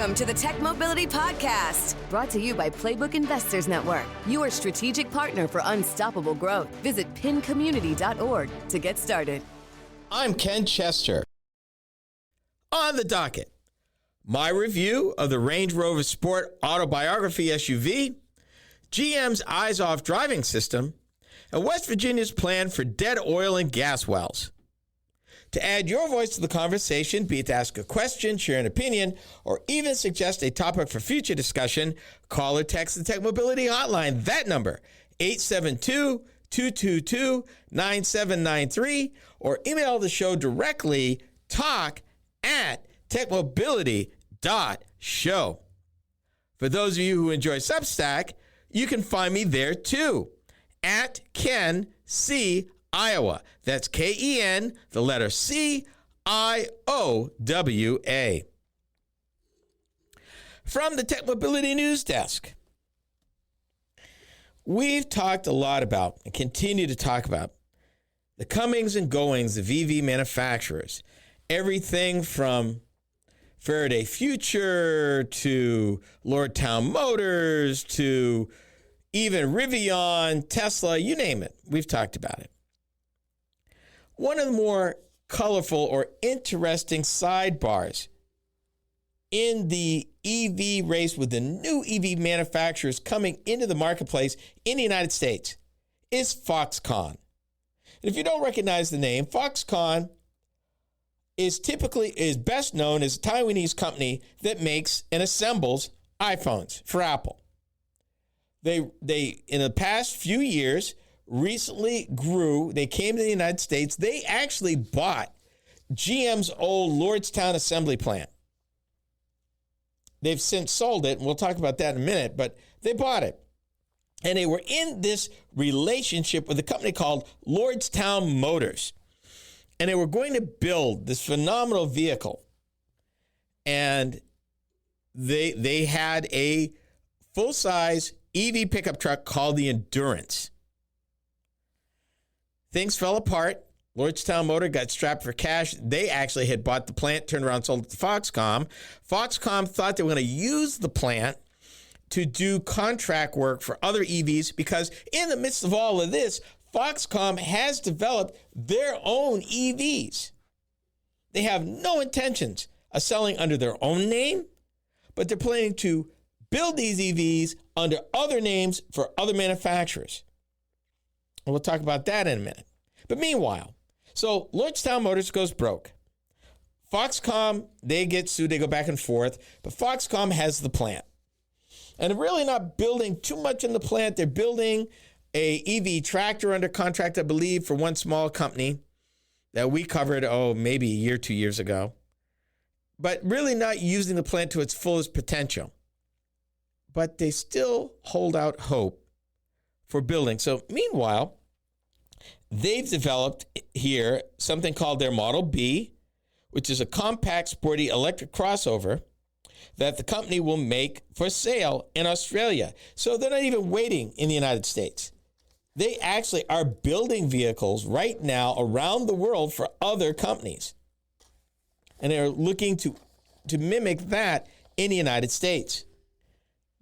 Welcome to the Tech Mobility Podcast, brought to you by Playbook Investors Network, your strategic partner for unstoppable growth. Visit pincommunity.org to get started. I'm Ken Chester. On the docket, my review of the Range Rover Sport Autobiography SUV, GM's eyes-off driving system, and West Virginia's plan for dead oil and gas wells. To add your voice to the conversation, be it to ask a question, share an opinion, or even suggest a topic for future discussion, call or text the Tech Mobility Hotline. That number, 872-222-9793, or email the show directly, talk@techmobility.show. For those of you who enjoy Substack, you can find me there too, at Ken C. Iowa. That's Ken, the letter C, Iowa. From the Tech Mobility News Desk, we've talked a lot about and continue to talk about the comings and goings of EV manufacturers. Everything from Faraday Future to Lordstown Motors to even Rivian, Tesla, you name it. We've talked about it. One of the more colorful or interesting sidebars in the EV race with the new EV manufacturers coming into the marketplace in the United States is Foxconn. And if you don't recognize the name, Foxconn is best known as a Taiwanese company that makes and assembles iPhones for Apple. They in the past few years recently grew. They came to the United States. They actually bought GM's old Lordstown assembly plant. They've since sold it, and we'll talk about that in a minute, but they bought it. And they were in this relationship with a company called Lordstown Motors. And they were going to build this phenomenal vehicle. And they had a full-size EV pickup truck called the Endurance. Things fell apart. Lordstown Motor got strapped for cash. They actually had bought the plant, turned around, sold it to Foxconn. Foxconn thought they were going to use the plant to do contract work for other EVs because in the midst of all of this, Foxconn has developed their own EVs. They have no intentions of selling under their own name, but they're planning to build these EVs under other names for other manufacturers. And we'll talk about that in a minute. But meanwhile, so Lordstown Motors goes broke. Foxconn, they get sued, they go back and forth, but Foxconn has the plant. And they're really not building too much in the plant. They're building a EV tractor under contract, I believe, for one small company that we covered, maybe a year, 2 years ago. But really not using the plant to its fullest potential. But they still hold out hope for building. So meanwhile, they've developed here something called their Model B, which is a compact, sporty electric crossover that the company will make for sale in Australia. So they're not even waiting in the United States. They actually are building vehicles right now around the world for other companies. And they're looking to mimic that in the United States.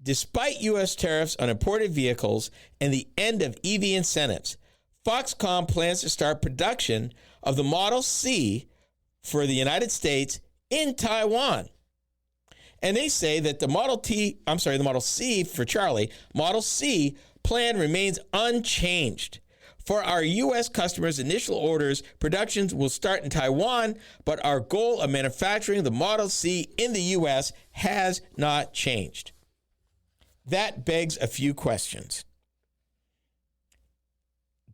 Despite U.S. tariffs on imported vehicles and the end of EV incentives, Foxconn plans to start production of the Model C for the United States in Taiwan. And they say that the Model C for Charlie, Model C plan remains unchanged. For our U.S. customers' initial orders, productions will start in Taiwan, but our goal of manufacturing the Model C in the U.S. has not changed. That begs a few questions.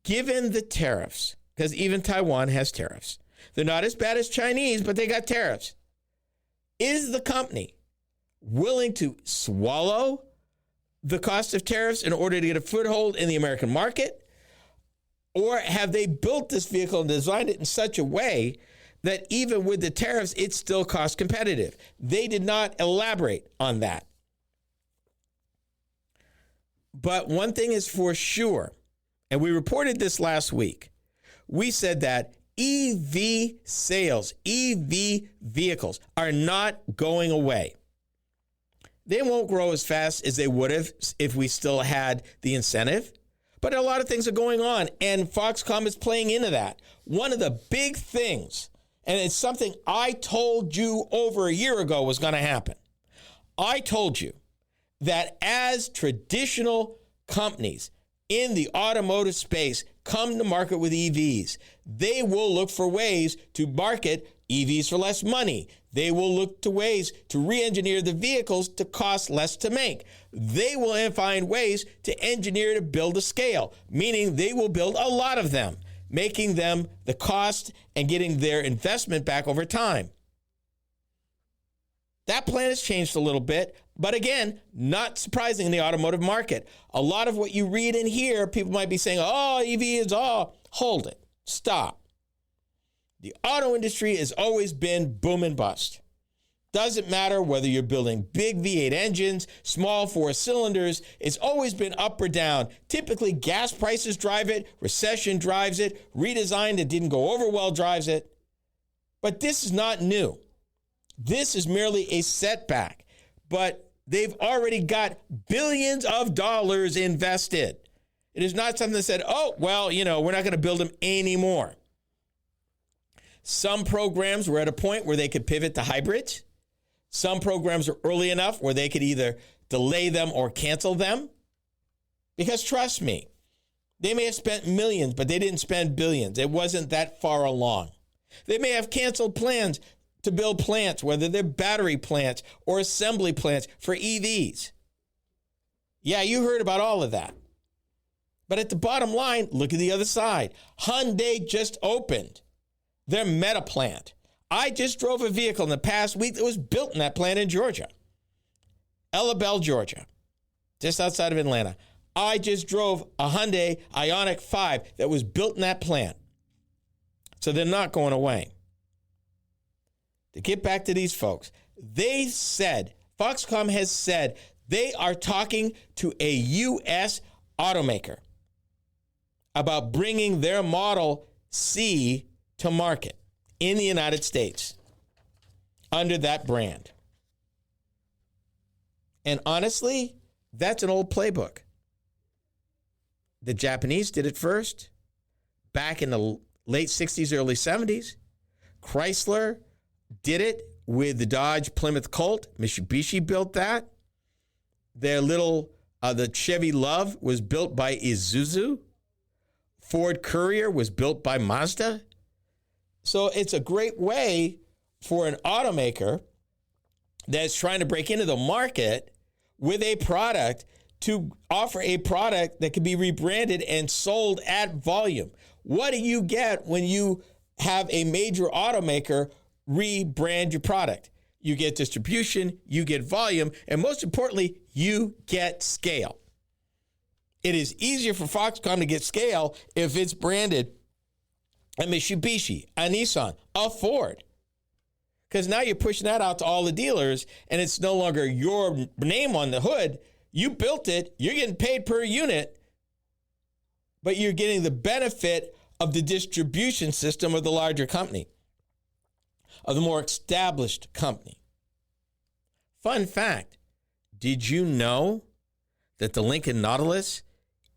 Given the tariffs, because even Taiwan has tariffs, they're not as bad as Chinese, but they got tariffs. Is the company willing to swallow the cost of tariffs in order to get a foothold in the American market? Or have they built this vehicle and designed it in such a way that even with the tariffs, it's still cost competitive? They did not elaborate on that. But one thing is for sure, and we reported this last week, we said that EV sales, EV vehicles are not going away. They won't grow as fast as they would have if we still had the incentive. But a lot of things are going on, and Foxconn is playing into that. One of the big things, and it's something I told you over a year ago was going to happen. I told you that as traditional companies in the automotive space come to market with EVs, they will look for ways to market EVs for less money. They will look to ways to re-engineer the vehicles to cost less to make. They will find ways to engineer to build a scale, meaning they will build a lot of them, making them the cost and getting their investment back over time. That plan has changed a little bit, but again, not surprising in the automotive market. A lot of what you read and hear, people might be saying, oh, EV is all. Hold it. Stop. The auto industry has always been boom and bust. Doesn't matter whether you're building big V8 engines, small 4 cylinders, it's always been up or down. Typically, gas prices drive it, recession drives it, redesign that didn't go over well drives it. But this is not new. This is merely a setback. But they've already got billions of dollars invested. It is not something that said, oh, well, we're not going to build them anymore. Some programs were at a point where they could pivot to hybrids. Some programs are early enough where they could either delay them or cancel them. Because trust me, they may have spent millions, but they didn't spend billions. It wasn't that far along. They may have canceled plans to build plants, whether they're battery plants or assembly plants for EVs. Yeah, you heard about all of that. But at the bottom line, look at the other side. Hyundai just opened their Meta plant. I just drove a vehicle in the past week that was built in that plant in Georgia. Ella Bell, Georgia, just outside of Atlanta. I just drove a Hyundai Ioniq 5 that was built in that plant. So they're not going away. To get back to these folks, they said, Foxconn has said, they are talking to a U.S. automaker about bringing their Model C to market in the United States under that brand. And honestly, that's an old playbook. The Japanese did it first back in the late 60s, early 70s. Chrysler did it with the Dodge Plymouth Colt. Mitsubishi built that. Their the Chevy LUV was built by Isuzu. Ford Courier was built by Mazda. So it's a great way for an automaker that's trying to break into the market with a product to offer a product that can be rebranded and sold at volume. What do you get when you have a major automaker rebrand your product? You get distribution, you get volume, and most importantly, you get scale. It is easier for Foxconn to get scale if it's branded a Mitsubishi, a Nissan, a Ford. Because now you're pushing that out to all the dealers, and it's no longer your name on the hood. You built it, you're getting paid per unit, but you're getting the benefit of the distribution system of the larger company, of the more established company. Fun fact, did you know that the Lincoln Nautilus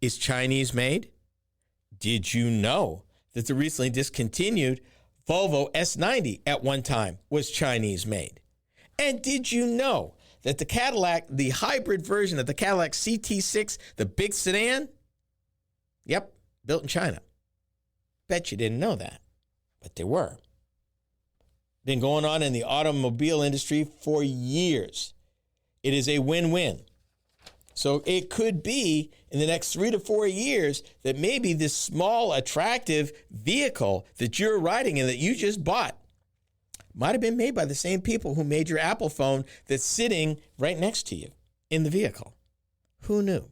is Chinese made? Did you know that the recently discontinued Volvo S90 at one time was Chinese made? And did you know that the Cadillac, the hybrid version of the Cadillac CT6, the big sedan, yep, built in China? Bet you didn't know that, but they were. Been going on in the automobile industry for years. It is a win-win. So it could be in the next 3 to 4 years that maybe this small, attractive vehicle that you're riding in that you just bought might have been made by the same people who made your Apple phone that's sitting right next to you in the vehicle. Who knew?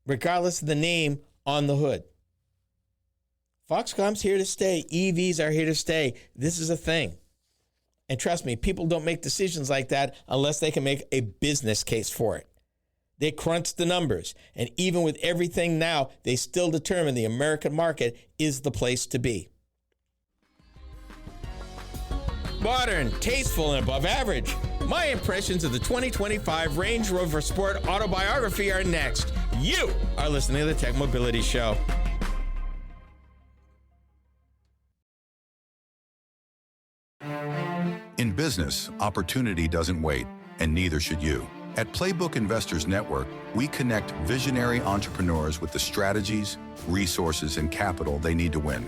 Regardless of the name on the hood. Foxconn's here to stay. EVs are here to stay. This is a thing. And trust me, people don't make decisions like that unless they can make a business case for it. They crunch the numbers. And even with everything now, they still determine the American market is the place to be. Modern, tasteful, and above average. My impressions of the 2025 Range Rover Sport Autobiography are next. You are listening to the Tech Mobility Show. In business, opportunity doesn't wait, and neither should you. At Playbook Investors Network, we connect visionary entrepreneurs with the strategies, resources, and capital they need to win.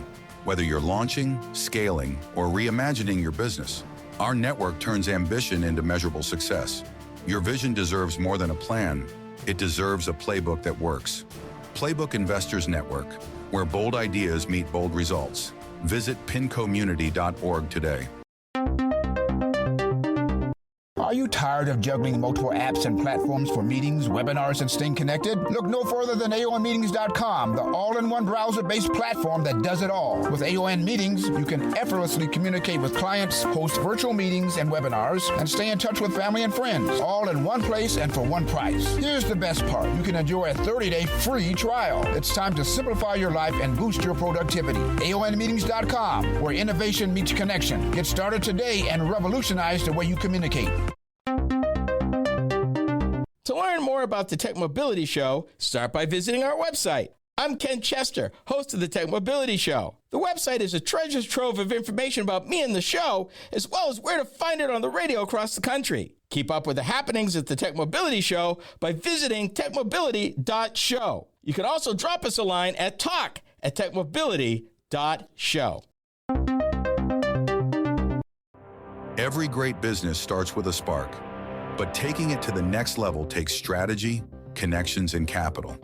Whether you're launching, scaling, or reimagining your business, our network turns ambition into measurable success. Your vision deserves more than a plan. It deserves a playbook that works. Playbook Investors Network, where bold ideas meet bold results. Visit pincommunity.org today. Are you tired of juggling multiple apps and platforms for meetings, webinars, and staying connected? Look no further than AONmeetings.com, the all-in-one browser-based platform that does it all. With AON Meetings, you can effortlessly communicate with clients, host virtual meetings and webinars, and stay in touch with family and friends, all in one place and for one price. Here's the best part. You can enjoy a 30-day free trial. It's time to simplify your life and boost your productivity. AONmeetings.com, where innovation meets connection. Get started today and revolutionize the way you communicate. To learn more about the Tech Mobility Show, start by visiting our website. I'm Ken Chester, host of the Tech Mobility Show. The website is a treasure trove of information about me and the show, as well as where to find it on the radio across the country. Keep up with the happenings at the Tech Mobility Show by visiting techmobility.show. You can also drop us a line at talk@techmobility.show. Every great business starts with a spark, but taking it to the next level takes strategy, connections, and capital.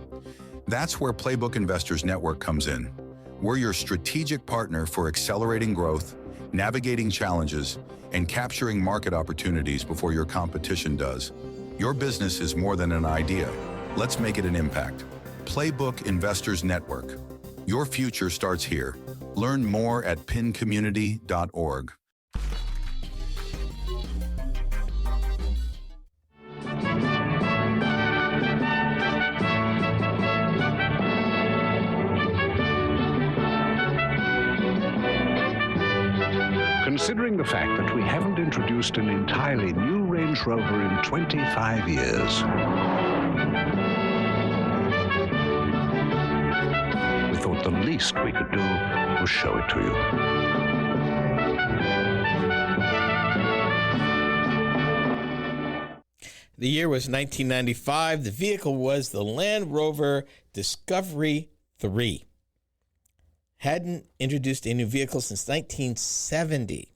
That's where Playbook Investors Network comes in. We're your strategic partner for accelerating growth, navigating challenges, and capturing market opportunities before your competition does. Your business is more than an idea. Let's make it an impact. Playbook Investors Network. Your future starts here. Learn more at pincommunity.org. Considering the fact that we haven't introduced an entirely new Range Rover in 25 years, we thought the least we could do was show it to you. The year was 1995. The vehicle was the Land Rover Discovery 3. Hadn't introduced a new vehicle since 1970.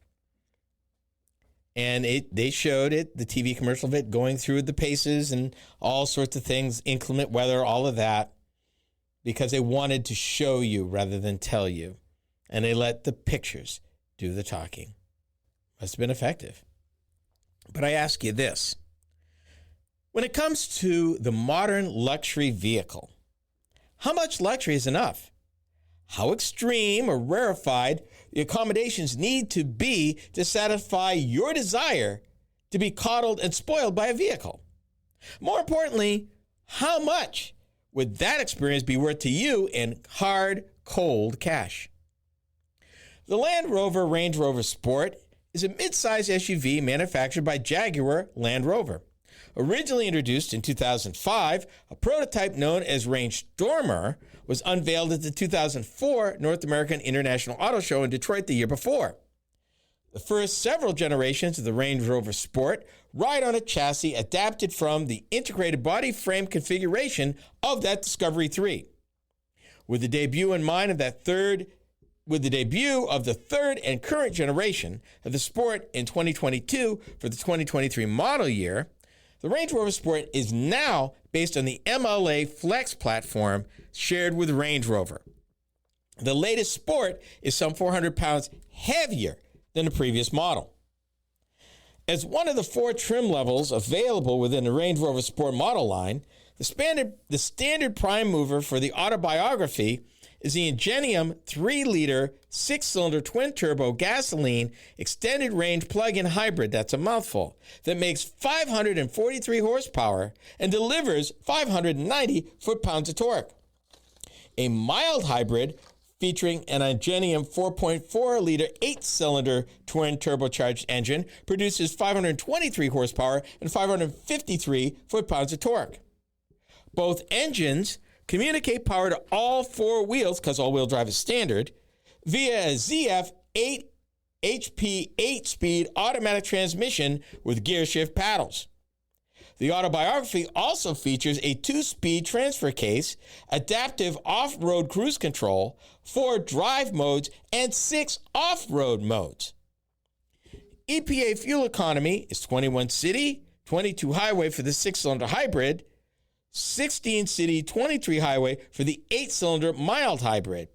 And they showed it, the TV commercial of it, going through the paces and all sorts of things, inclement weather, all of that, because they wanted to show you rather than tell you. And they let the pictures do the talking. Must have been effective. But I ask you this. When it comes to the modern luxury vehicle, how much luxury is enough? How extreme or rarefied the accommodations need to be to satisfy your desire to be coddled and spoiled by a vehicle? More importantly, how much would that experience be worth to you in hard, cold cash? The Land Rover Range Rover Sport is a midsize SUV manufactured by Jaguar Land Rover. Originally introduced in 2005, a prototype known as Range Stormer was unveiled at the 2004 North American International Auto Show in Detroit the year before. The first several generations of the Range Rover Sport ride on a chassis adapted from the integrated body frame configuration of that Discovery 3. With the debut in mind of the third and current generation of the Sport in 2022 for the 2023 model year, the Range Rover Sport is now based on the MLA Flex platform shared with Range Rover. The latest Sport is some 400 pounds heavier than the previous model. As one of the 4 trim levels available within the Range Rover Sport model line, the standard prime mover for the Autobiography is the Ingenium 3-liter 6-cylinder twin-turbo gasoline extended range plug-in hybrid, that's a mouthful, that makes 543 horsepower and delivers 590 foot-pounds of torque. A mild hybrid featuring an Ingenium 4.4-liter 8-cylinder twin turbocharged engine, produces 523 horsepower and 553 foot-pounds of torque. Both engines communicate power to all four wheels, because all-wheel drive is standard, via a ZF 8 HP 8-speed automatic transmission with gear shift paddles. The Autobiography also features a 2-speed transfer case, adaptive off-road cruise control, 4 drive modes, and 6 off-road modes. EPA fuel economy is 21 city, 22 highway for the 6-cylinder hybrid, 16 city, 23 highway for the 8-cylinder mild hybrid.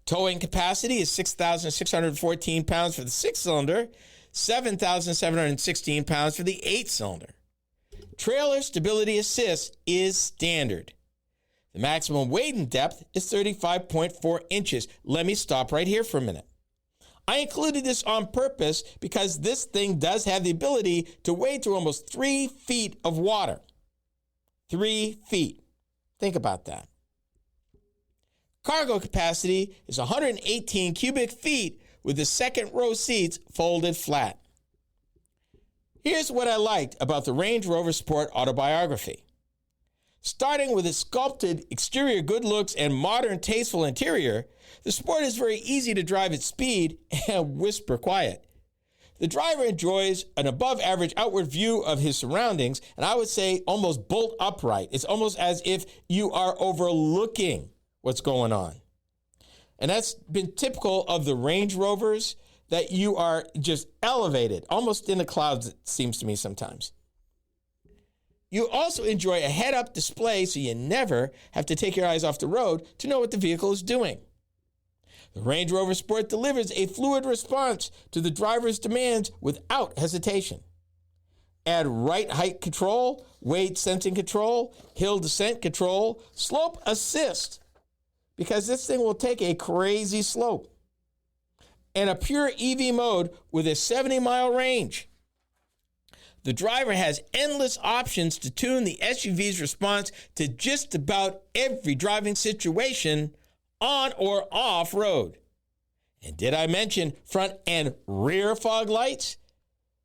Towing capacity is 6,614 pounds for the 6-cylinder, 7,716 pounds for the 8-cylinder. Trailer stability assist is standard. The maximum weight and depth is 35.4 inches. Let me stop right here for a minute. I included this on purpose because this thing does have the ability to wade through almost 3 feet of water. 3 feet. Think about that. Cargo capacity is 118 cubic feet with the second row seats folded flat. Here's what I liked about the Range Rover Sport Autobiography. Starting with its sculpted exterior good looks and modern tasteful interior, the Sport is very easy to drive at speed and whisper quiet. The driver enjoys an above-average outward view of his surroundings, and I would say almost bolt upright. It's almost as if you are overlooking what's going on. And that's been typical of the Range Rovers, that you are just elevated, almost in the clouds, it seems to me sometimes. You also enjoy a head-up display, so you never have to take your eyes off the road to know what the vehicle is doing. The Range Rover Sport delivers a fluid response to the driver's demands without hesitation. Add right height control, weight sensing control, hill descent control, slope assist, because this thing will take a crazy slope, and a pure EV mode with a 70-mile range. The driver has endless options to tune the SUV's response to just about every driving situation on or off road. And did I mention front and rear fog lights?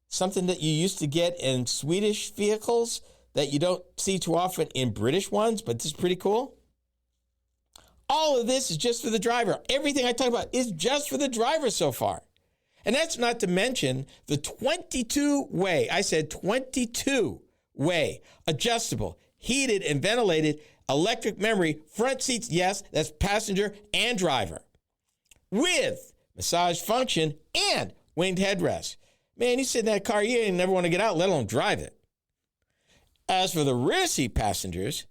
Something that you used to get in Swedish vehicles that you don't see too often in British ones, but this is pretty cool. All of this is just for the driver. Everything I talk about is just for the driver so far. And that's not to mention the 22-way, I said 22-way, adjustable, heated and ventilated electric memory front seats. Yes, that's passenger and driver, with massage function and winged headrest. Man, you sit in that car, you ain't never want to get out, let alone drive it. As for the rear seat passengers,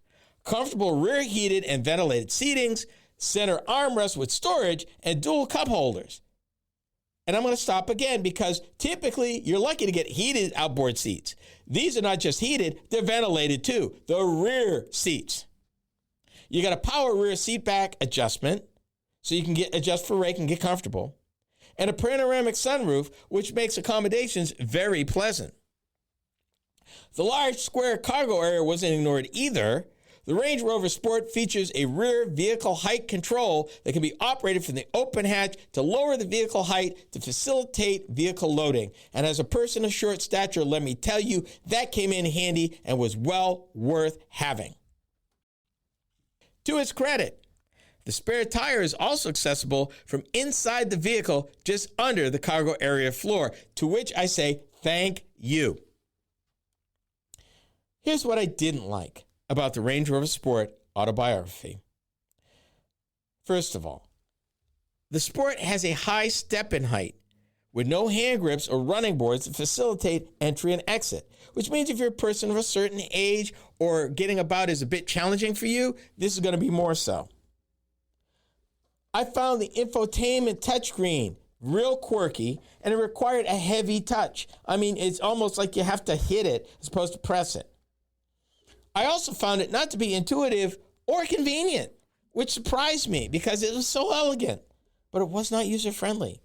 comfortable rear heated and ventilated seatings, center armrest with storage, and dual cup holders. And I'm going to stop again because typically you're lucky to get heated outboard seats. These are not just heated, they're ventilated too. The rear seats. You got a power rear seat back adjustment, so you can adjust for rake and get comfortable. And a panoramic sunroof, which makes accommodations very pleasant. The large square cargo area wasn't ignored either. The Range Rover Sport features a rear vehicle height control that can be operated from the open hatch to lower the vehicle height to facilitate vehicle loading. And as a person of short stature, let me tell you, that came in handy and was well worth having. To its credit, the spare tire is also accessible from inside the vehicle just under the cargo area floor, to which I say thank you. Here's what I didn't like about the Range Rover Sport Autobiography. First of all, the Sport has a high step-in height with no hand grips or running boards to facilitate entry and exit, which means if you're a person of a certain age or getting about is a bit challenging for you, this is going to be more so. I found the infotainment touchscreen real quirky, and it required a heavy touch. I mean, it's almost like you have to hit it as opposed to press it. I also found it not to be intuitive or convenient, which surprised me because it was so elegant, but it was not user-friendly.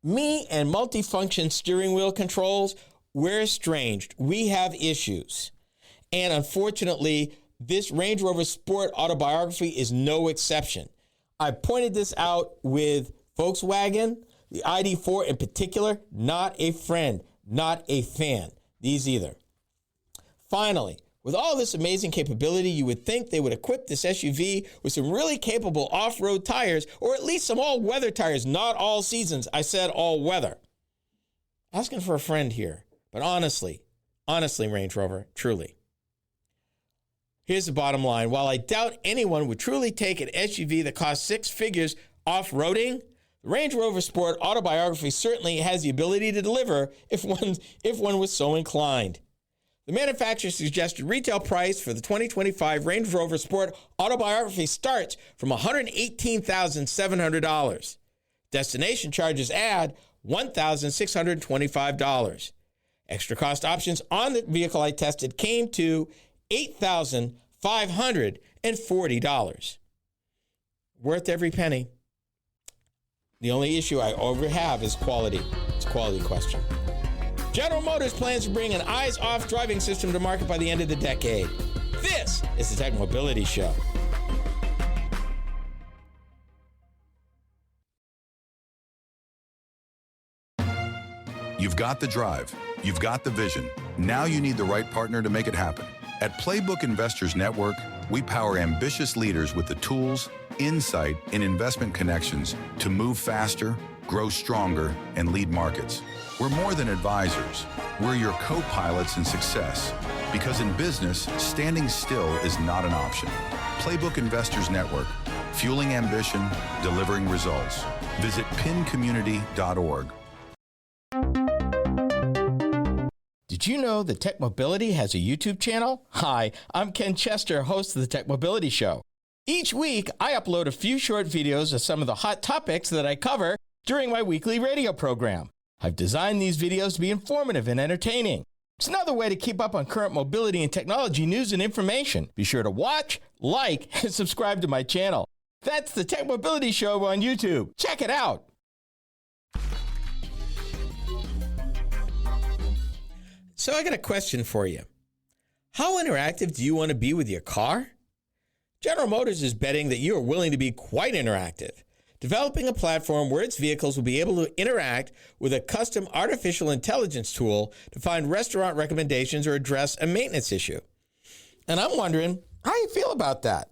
Me and multifunction steering wheel controls, we're estranged. We have issues. And unfortunately, This Range Rover Sport Autobiography is no exception. I pointed this out with Volkswagen, the ID4 in particular, not a friend, not a fan. These either. Finally, with all this amazing capability, you would think they would equip this SUV with some really capable off-road tires, or at least some all-weather tires, not all seasons. I said all-weather. Asking for a friend here, but honestly, Range Rover, truly. Here's the bottom line. While I doubt anyone would truly take an SUV that costs six figures off-roading, the Range Rover Sport Autobiography certainly has the ability to deliver if one was so inclined. The manufacturer's suggested retail price for the 2025 Range Rover Sport Autobiography starts from $118,700. Destination charges add $1,625. Extra cost options on the vehicle I tested came to $8,540. Worth every penny. The only issue I have is quality. It's a quality question. General Motors plans to bring an eyes-off driving system to market by the end of the decade. This is the Tech Mobility Show. You've got the drive. You've got the vision. Now you need the right partner to make it happen. At Playbook Investors Network, we power ambitious leaders with the tools, insight, and investment connections to move faster, grow stronger, and lead markets. We're more than advisors. We're your co-pilots in success. Because in business, standing still is not an option. Playbook Investors Network, fueling ambition, delivering results. Visit pincommunity.org. Did you know that Tech Mobility has a YouTube channel? Hi, I'm Ken Chester, host of the Tech Mobility Show. Each week, I upload a few short videos of some of the hot topics that I cover during my weekly radio program. I've designed these videos to be informative and entertaining. It's another way to keep up on current mobility and technology news and information. Be sure to watch, like, and subscribe to my channel. That's the Tech Mobility Show on YouTube. Check it out. So I got a question for you. How interactive do you want to be with your car? General Motors is betting that you are willing to be quite interactive, developing a platform where its vehicles will be able to interact with a custom artificial intelligence tool to find restaurant recommendations or address a maintenance issue. And I'm wondering how you feel about that.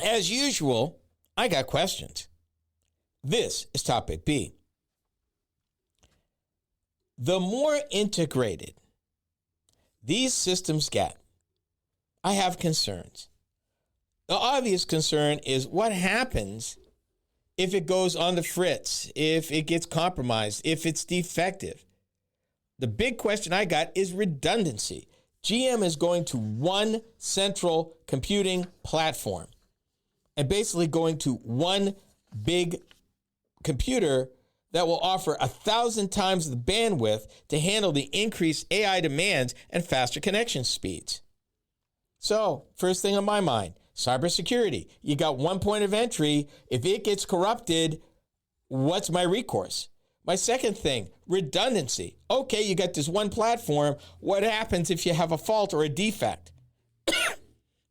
As usual, I got questions. This is topic B. The more integrated these systems get, I have concerns. The obvious concern is what happens if it goes on the fritz, if it gets compromised, if it's defective. The big question I got is redundancy. GM is going to one central computing platform and basically going to one big computer that will offer 1,000 times the bandwidth to handle the increased AI demands and faster connection speeds. So, first thing on my mind, cybersecurity. You got one point of entry. If it gets corrupted, what's my recourse? My second thing, redundancy. Okay, you got this one platform. What happens if you have a fault or a defect?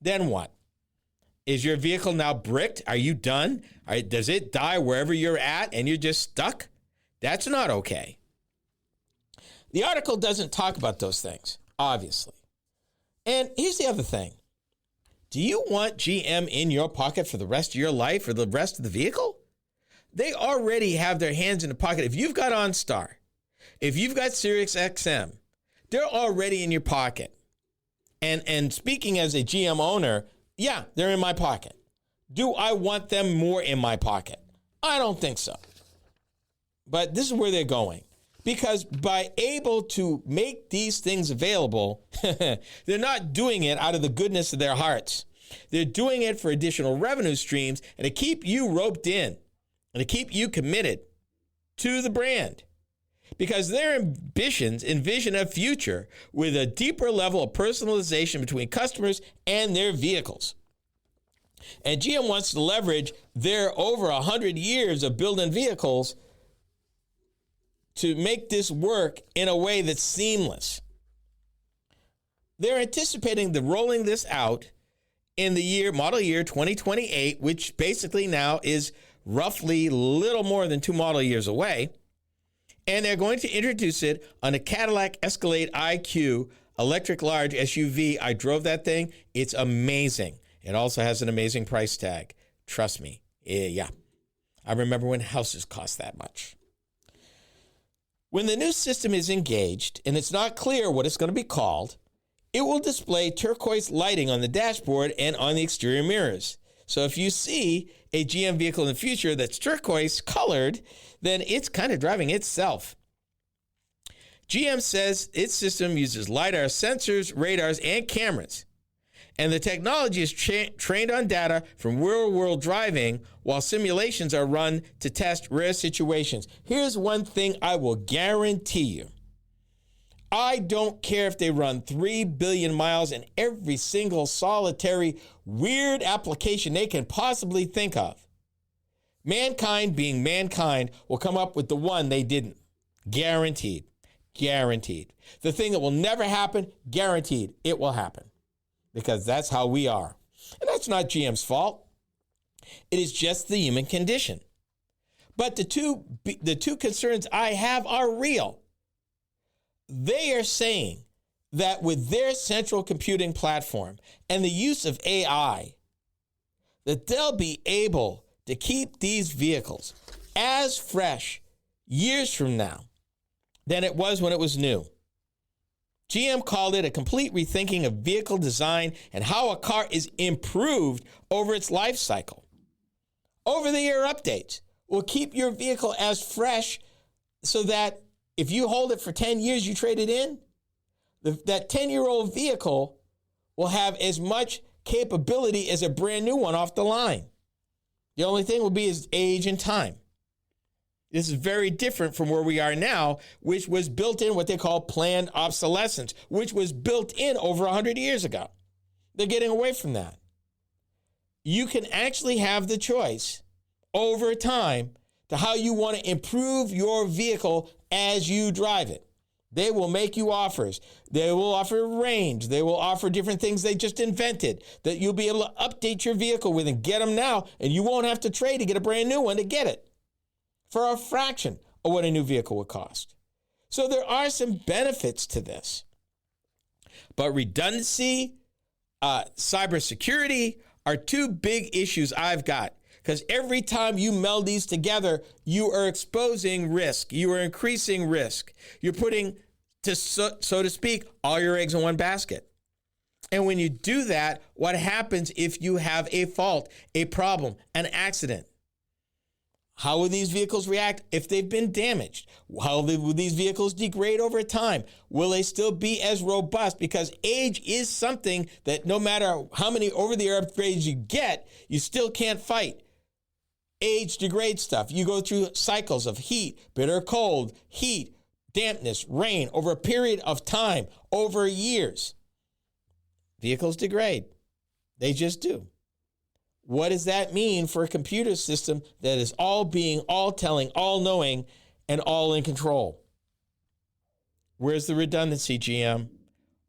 Then what? Is your vehicle now bricked? Are you done? Does it die wherever you're at and you're just stuck? That's not okay. The article doesn't talk about those things, obviously. And here's the other thing. Do you want GM in your pocket for the rest of your life or the rest of the vehicle? They already have their hands in the pocket. If you've got OnStar, if you've got SiriusXM, they're already in your pocket. And speaking as a GM owner, yeah, they're in my pocket. Do I want them more in my pocket? I don't think so. But this is where they're going. Because by able to make these things available, they're not doing it out of the goodness of their hearts. They're doing it for additional revenue streams and to keep you roped in and to keep you committed to the brand. Because their ambitions envision a future with a deeper level of personalization between customers and their vehicles. And GM wants to leverage their over 100 years of building vehicles to make this work in a way that's seamless. They're anticipating the rolling this out in the model year 2028, which basically now is roughly little more than 2 model years away. And they're going to introduce it on a Cadillac Escalade IQ electric large SUV. I drove that thing. It's amazing. It also has an amazing price tag. Trust me. Yeah. I remember when houses cost that much. When the new system is engaged and it's not clear what it's going to be called, it will display turquoise lighting on the dashboard and on the exterior mirrors. So if you see a GM vehicle in the future that's turquoise colored, then it's kind of driving itself. GM says its system uses LiDAR sensors, radars, and cameras. And the technology is trained on data from real-world driving while simulations are run to test rare situations. Here's one thing I will guarantee you. I don't care if they run 3 billion miles in every single solitary weird application they can possibly think of. Mankind, being mankind, will come up with the one they didn't. Guaranteed. Guaranteed. The thing that will never happen, guaranteed, it will happen. Because that's how we are. And that's not GM's fault. It is just the human condition. But the two concerns I have are real. They are saying that with their central computing platform and the use of AI, that they'll be able to keep these vehicles as fresh years from now than it was when it was new. GM called it a complete rethinking of vehicle design and how a car is improved over its life cycle. Over-the-air updates will keep your vehicle as fresh so that if you hold it for 10 years, you trade it in, that 10-year-old vehicle will have as much capability as a brand new one off the line. The only thing will be is age and time. This is very different from where we are now, which was built in what they call planned obsolescence, which was built in over 100 years ago. They're getting away from that. You can actually have the choice over time to how you want to improve your vehicle as you drive it. They will make you offers. They will offer range. They will offer different things they just invented that you'll be able to update your vehicle with and get them now, and you won't have to trade to get a brand new one to get it for a fraction of what a new vehicle would cost. So there are some benefits to this. But redundancy, cybersecurity are two big issues I've got. Because every time you meld these together, you are exposing risk. You are increasing risk. You're putting, so to speak, all your eggs in one basket. And when you do that, what happens if you have a fault, a problem, an accident? How will these vehicles react if they've been damaged? How will these vehicles degrade over time? Will they still be as robust? Because age is something that no matter how many over-the-air upgrades you get, you still can't fight. Age degrades stuff. You go through cycles of heat, bitter cold, heat, dampness, rain over a period of time, over years. Vehicles degrade. They just do. What does that mean for a computer system that is all-being, all-telling, all-knowing, and all in control? Where's the redundancy, GM?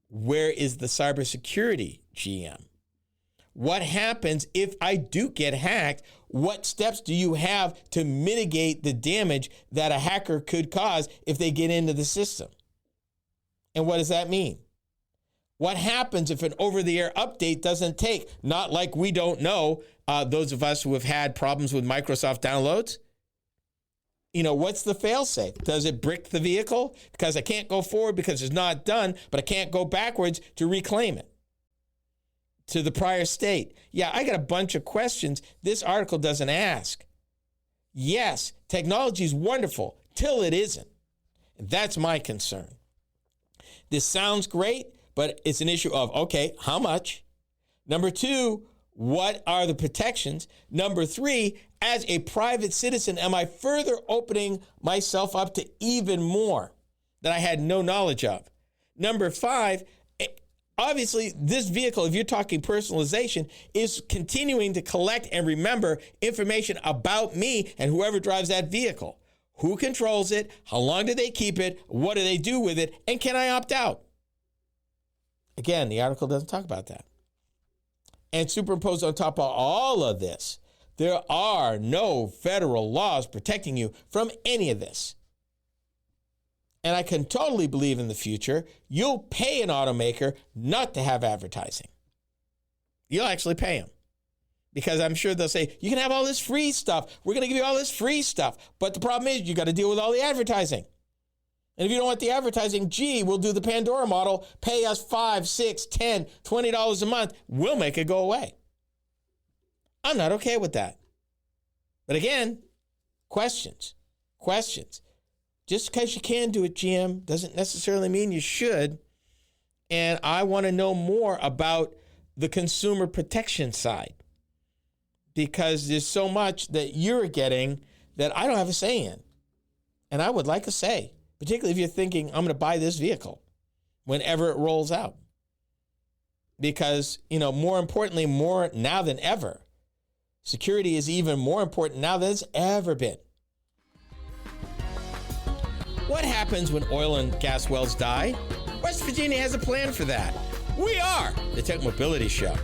Where is the cybersecurity, GM? What happens if I do get hacked? What steps do you have to mitigate the damage that a hacker could cause if they get into the system? And what does that mean? What happens if an over-the-air update doesn't take? Not like we don't know, those of us who have had problems with Microsoft downloads. You know, what's the fail-safe? Does it brick the vehicle? Because I can't go forward because it's not done, but I can't go backwards to reclaim it to the prior state. Yeah, I got a bunch of questions this article doesn't ask. Yes, technology is wonderful till it isn't. And that's my concern. This sounds great, but it's an issue of, okay, how much? Number two, what are the protections? Number three, as a private citizen, am I further opening myself up to even more that I had no knowledge of? Number five, obviously, this vehicle, if you're talking personalization, is continuing to collect and remember information about me and whoever drives that vehicle. Who controls it? How long do they keep it? What do they do with it? And can I opt out? Again, the article doesn't talk about that. And superimposed on top of all of this, there are no federal laws protecting you from any of this. And I can totally believe in the future, you'll pay an automaker not to have advertising. You'll actually pay them. Because I'm sure they'll say, you can have all this free stuff. We're going to give you all this free stuff. But the problem is you got to deal with all the advertising. And if you don't want the advertising, we'll do the Pandora model. Pay us $5, $6, $10, $20 a month. We'll make it go away. I'm not okay with that. But again, questions. Just because you can do it, GM, doesn't necessarily mean you should. And I want to know more about the consumer protection side, because there's so much that you're getting that I don't have a say in. And I would like a say, particularly if you're thinking, I'm going to buy this vehicle whenever it rolls out. Because, more importantly, more now than ever, security is even more important now than it's ever been. What happens when oil and gas wells die? West Virginia has a plan for that. We are the Tech Mobility Show.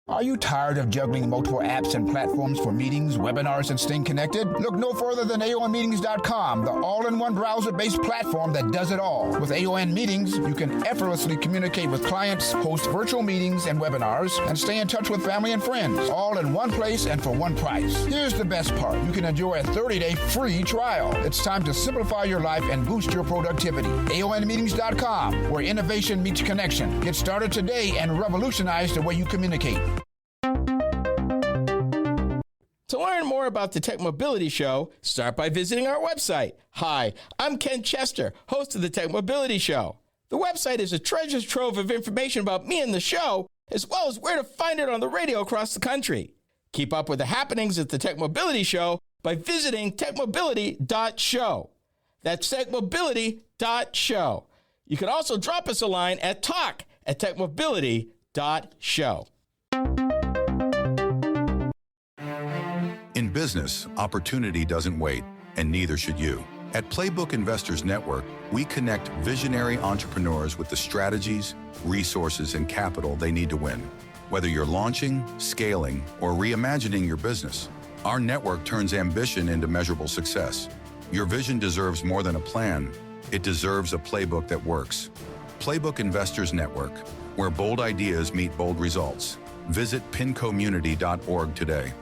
Are you tired of juggling multiple apps and platforms for meetings, webinars, and staying connected? Look no further than aonmeetings.com, the all-in-one browser-based platform that does it all. With AON Meetings, you can effortlessly communicate with clients, host virtual meetings and webinars, and stay in touch with family and friends, all in one place and for one price. Here's the best part. You can enjoy a 30-day free trial. It's time to simplify your life and boost your productivity. aonmeetings.com, where innovation meets connection. Get started today and revolutionize the way you communicate. To learn more about the Tech Mobility Show, start by visiting our website. Hi, I'm Ken Chester, host of the Tech Mobility Show. The website is a treasure trove of information about me and the show, as well as where to find it on the radio across the country. Keep up with the happenings at the Tech Mobility Show by visiting techmobility.show. That's techmobility.show. You can also drop us a line at talk@techmobility.show. In business, opportunity doesn't wait, and neither should you. At Playbook Investors Network, we connect visionary entrepreneurs with the strategies, resources, and capital they need to win. Whether you're launching, scaling, or reimagining your business, our network turns ambition into measurable success. Your vision deserves more than a plan. It deserves a playbook that works. Playbook Investors Network, where bold ideas meet bold results. Visit pincommunity.org today.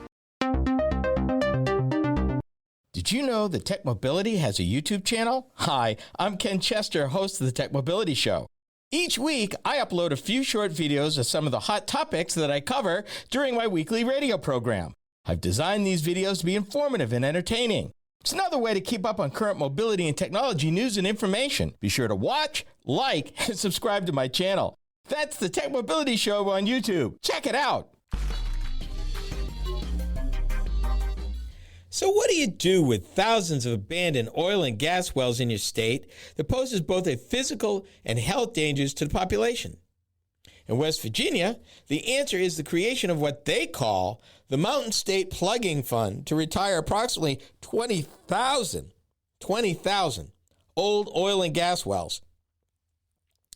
Did you know that Tech Mobility has a YouTube channel? Hi, I'm Ken Chester, host of the Tech Mobility Show. Each week, I upload a few short videos of some of the hot topics that I cover during my weekly radio program. I've designed these videos to be informative and entertaining. It's another way to keep up on current mobility and technology news and information. Be sure to watch, like, and subscribe to my channel. That's the Tech Mobility Show on YouTube. Check it out. So what do you do with thousands of abandoned oil and gas wells in your state that poses both a physical and health dangers to the population? In West Virginia, the answer is the creation of what they call the Mountain State Plugging Fund to retire approximately 20,000 old oil and gas wells.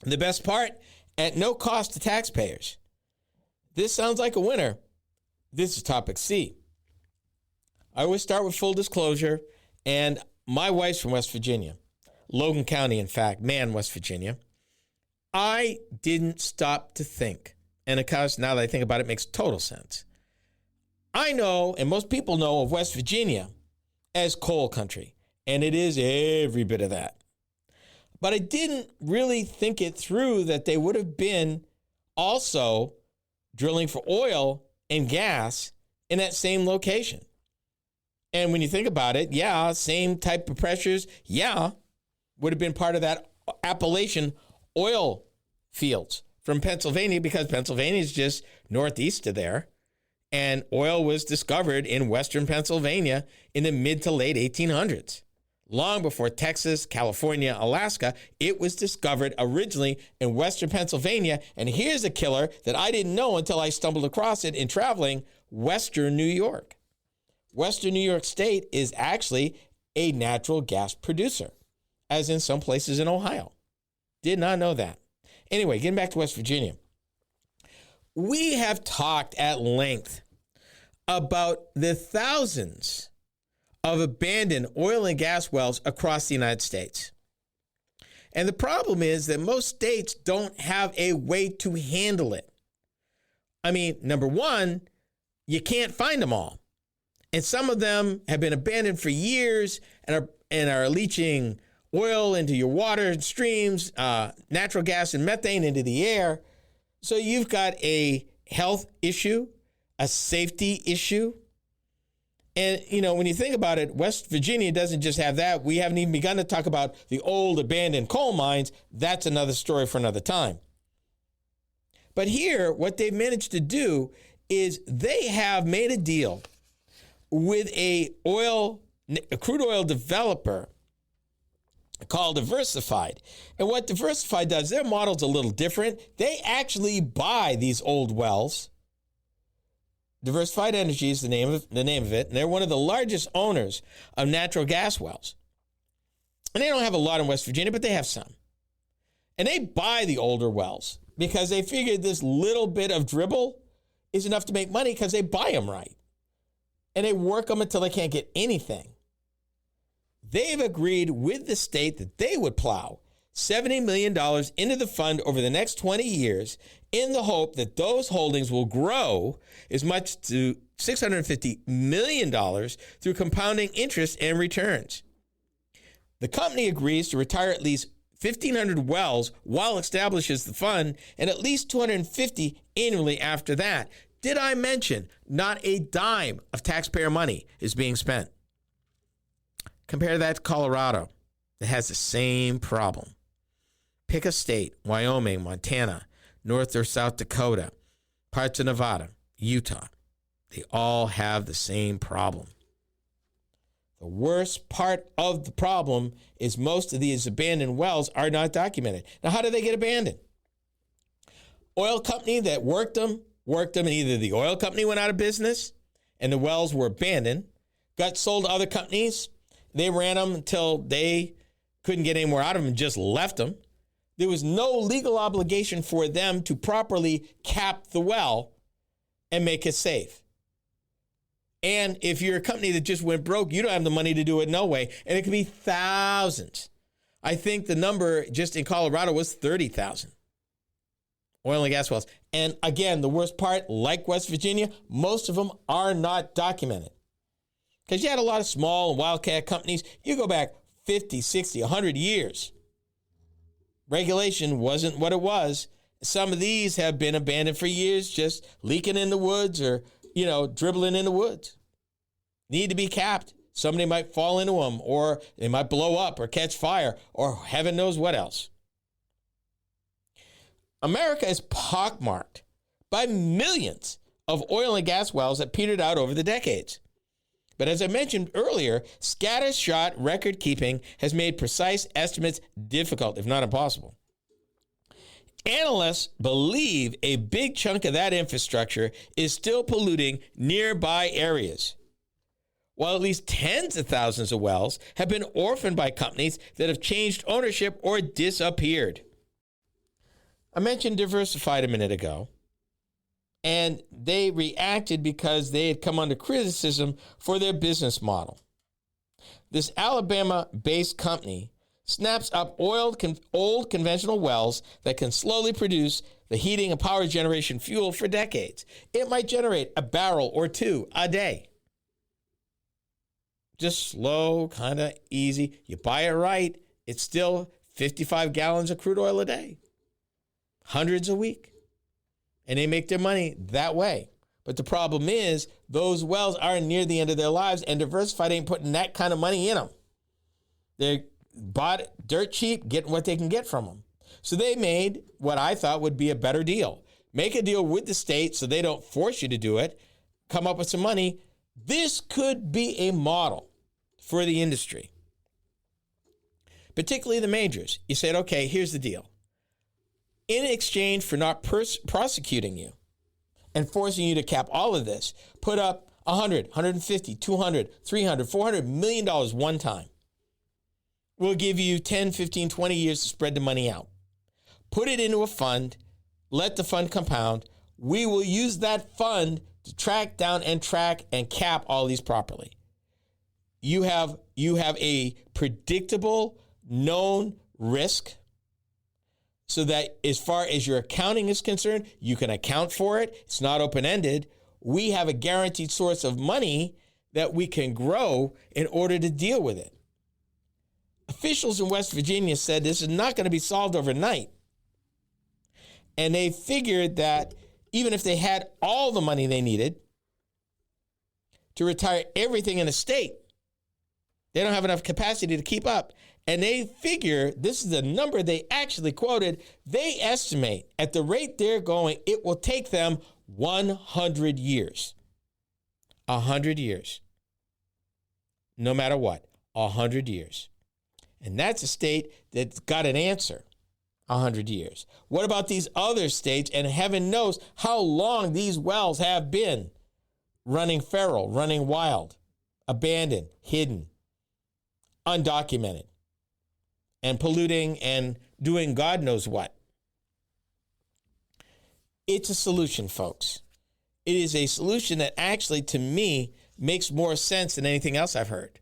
And the best part, at no cost to taxpayers. This sounds like a winner. This is topic C. I always start with full disclosure, and my wife's from West Virginia, Logan County, in fact, West Virginia. I didn't stop to think, and of course, now that I think about it, it makes total sense. I know, and most people know of West Virginia as coal country, and it is every bit of that. But I didn't really think it through that they would have been also drilling for oil and gas in that same location. And when you think about it, yeah, same type of pressures, yeah, would have been part of that Appalachian oil fields from Pennsylvania, because Pennsylvania is just northeast of there. And oil was discovered in western Pennsylvania in the mid to late 1800s. Long before Texas, California, Alaska, it was discovered originally in western Pennsylvania. And here's a killer that I didn't know until I stumbled across it in traveling western New York. Western New York State is actually a natural gas producer, as in some places in Ohio. Did not know that. Anyway, getting back to West Virginia. We have talked at length about the thousands of abandoned oil and gas wells across the United States. And the problem is that most states don't have a way to handle it. I mean, number one, you can't find them all. And some of them have been abandoned for years and are leaching oil into your water and streams, natural gas and methane into the air. So you've got a health issue, a safety issue. And, you know, when you think about it, West Virginia doesn't just have that. We haven't even begun to talk about the old abandoned coal mines. That's another story for another time. But here, what they've managed to do is they have made a deal with a crude oil developer called Diversified. And what Diversified does, their model's a little different. They actually buy these old wells. Diversified Energy is the name of it, and they're one of the largest owners of natural gas wells. And they don't have a lot in West Virginia, but they have some. And they buy the older wells because they figured this little bit of dribble is enough to make money because they buy them right. And they work them until they can't get anything. They've agreed with the state that they would plow $70 million into the fund over the next 20 years in the hope that those holdings will grow as much to $650 million through compounding interest and returns. The company agrees to retire at least 1,500 wells while establishes the fund and at least 250 annually after that. Did I mention not a dime of taxpayer money is being spent? Compare that to Colorado. It has the same problem. Pick a state, Wyoming, Montana, North or South Dakota, parts of Nevada, Utah. They all have the same problem. The worst part of the problem is most of these abandoned wells are not documented. Now, how do they get abandoned? Oil company that worked them, and either the oil company went out of business and the wells were abandoned, got sold to other companies. They ran them until they couldn't get any more out of them and just left them. There was no legal obligation for them to properly cap the well and make it safe. And if you're a company that just went broke, you don't have the money to do it no way. And it could be thousands. I think the number just in Colorado was 30,000 oil and gas wells. And again, the worst part, like West Virginia, most of them are not documented. Because you had a lot of small and wildcat companies. You go back 50, 60, 100 years. Regulation wasn't what it was. Some of these have been abandoned for years, just leaking in the woods or, dribbling in the woods. Need to be capped. Somebody might fall into them, or they might blow up or catch fire, or heaven knows what else. America is pockmarked by millions of oil and gas wells that petered out over the decades. But as I mentioned earlier, scattershot record keeping has made precise estimates difficult, if not impossible. Analysts believe a big chunk of that infrastructure is still polluting nearby areas, while at least tens of thousands of wells have been orphaned by companies that have changed ownership or disappeared. I mentioned Diversified a minute ago. And they reacted because they had come under criticism for their business model. This Alabama-based company snaps up old conventional wells that can slowly produce the heating and power generation fuel for decades. It might generate a barrel or two a day. Just slow, kind of easy. You buy it right, it's still 55 gallons of crude oil a day. Hundreds a week. And they make their money that way. But the problem is those wells are near the end of their lives, and Diversified ain't putting that kind of money in them. They bought it dirt cheap, getting what they can get from them. So they made what I thought would be a better deal. Make a deal with the state so they don't force you to do it. Come up with some money. This could be a model for the industry, particularly the majors. You said, okay, here's the deal. In exchange for not prosecuting you and forcing you to cap all of this, put up 100, 150, 200, 300, $400 million one time. We'll give you 10, 15, 20 years to spread the money out. Put it into a fund. Let the fund compound. We will use that fund to track down and track and cap all these properly. You have a predictable, known risk so that as far as your accounting is concerned, you can account for it. It's not open-ended. We have a guaranteed source of money that we can grow in order to deal with it. Officials in West Virginia said this is not going to be solved overnight. And they figured that even if they had all the money they needed to retire everything in the state, they don't have enough capacity to keep up. And they figure, this is the number they actually quoted, they estimate at the rate they're going, it will take them 100 years. 100 years. No matter what, 100 years. And that's a state that's got an answer, 100 years. What about these other states? And heaven knows how long these wells have been running feral, running wild, abandoned, hidden, undocumented, and polluting and doing God knows what. It's a solution, folks. It is a solution that actually, to me, makes more sense than anything else I've heard.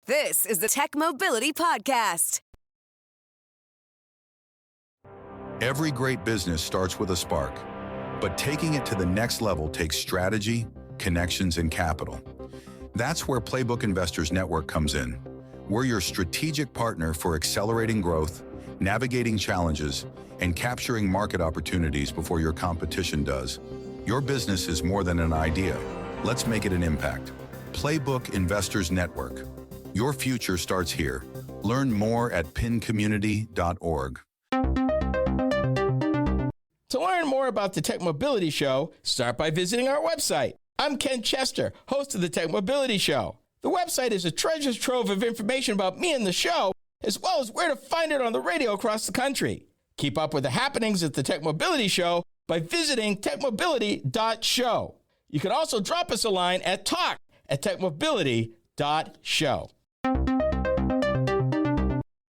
This is the Tech Mobility Podcast. Every great business starts with a spark, but taking it to the next level takes strategy, connections, and capital. That's where Playbook Investors Network comes in. We're your strategic partner for accelerating growth, navigating challenges, and capturing market opportunities before your competition does. Your business is more than an idea. Let's make it an impact. Playbook Investors Network. Your future starts here. Learn more at pincommunity.org. To learn more about the Tech Mobility Show, start by visiting our website. I'm Ken Chester, host of the Tech Mobility Show. The website is a treasure trove of information about me and the show, as well as where to find it on the radio across the country. Keep up with the happenings at the Tech Mobility Show by visiting techmobility.show. You can also drop us a line at talk@techmobility.show.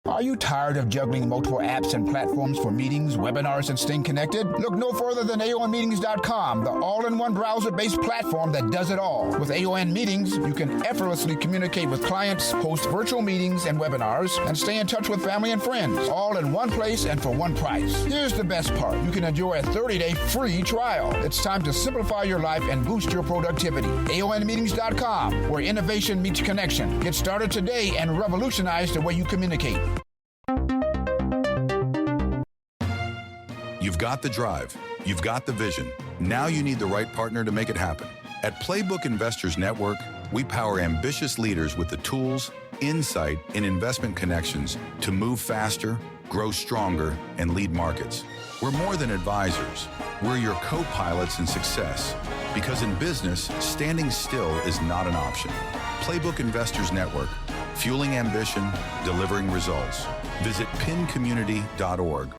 Are you tired of juggling multiple apps and platforms for meetings, webinars, and staying connected? Look no further than aonmeetings.com, the all-in-one browser-based platform that does it all. With AON Meetings, you can effortlessly communicate with clients, host virtual meetings and webinars, and stay in touch with family and friends, all in one place and for one price. Here's the best part. You can enjoy a 30-day free trial. It's time to simplify your life and boost your productivity. aonmeetings.com, where innovation meets connection. Get started today and revolutionize the way you communicate. You've got the drive. You've got the vision. Now you need the right partner to make it happen. At Playbook Investors Network, we power ambitious leaders with the tools, insight, and investment connections to move faster, grow stronger, and lead markets. We're more than advisors. We're your co-pilots in success. Because in business, standing still is not an option. Playbook Investors Network, fueling ambition, delivering results. Visit pincommunity.org.